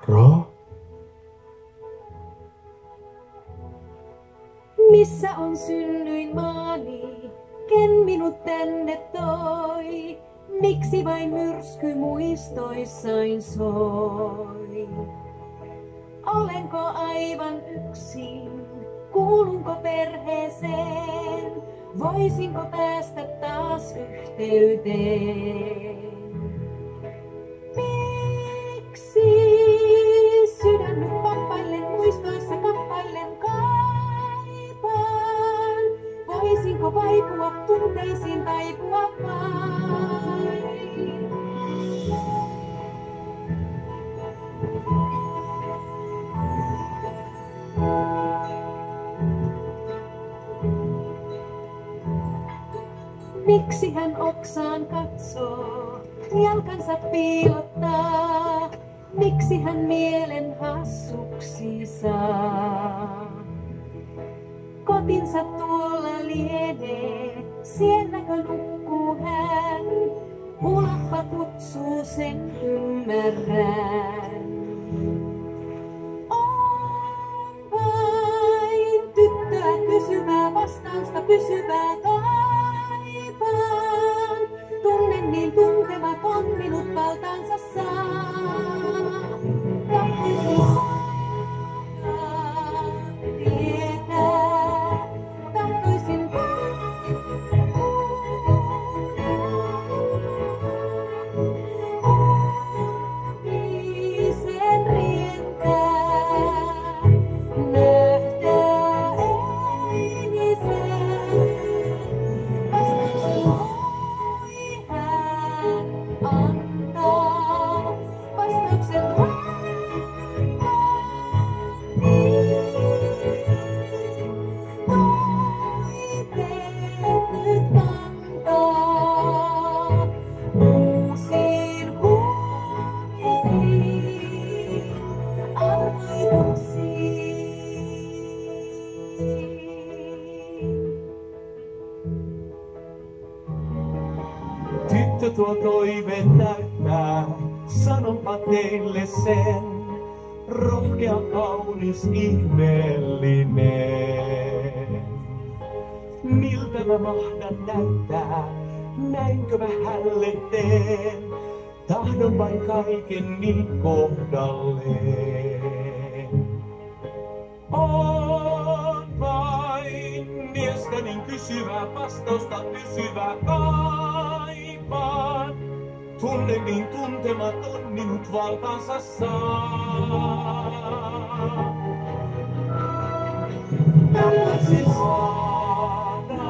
Ro? Missä on synnyin maani, ken minut tänne toi? Miksi vain myrsky muistoissain soi? Olenko aivan yksin, kuulunko perheeseen? Voisinko päästä taas yhteyteen? Miksi sydän nyt pappaillen muistoissa kappaillen kaipaan? Voisinko vaipua tunteisiin taipua vain? Miksi hän oksaan katsoo, jalkansa piilottaa? Miksi hän mielen hassuksi saa? Kotinsa tuolla lienee, sielläkö nukkuu hän? Ulappa kutsuu, sen ymmärrän. On vain tyttöä kysyvää, vastausta pysyvää kaipaan. Tunnen niin tuntematon minut valtaansa saa. Tahtoisin saada tietää, tahtoisin sen rientää, nähdä eilisen. Vastauksen voi hän antaa, vastauksen toiveet nyt kantaa uusiin huomisiin arvoituksiin. Tyttö tuo toive täyttää, sanonpa teille sen. Rohkea, kaunis, ihmeellinen. Miltä mä mahdan näyttää, näinkö mä hälle teen? Tahdon vain kaiken niin kohdalleen. On vain miestä niin kysyvää, vastausta pysyvää kaipaan. Tunne niin tuntematon minut valtaansa saa. Tällaisin saada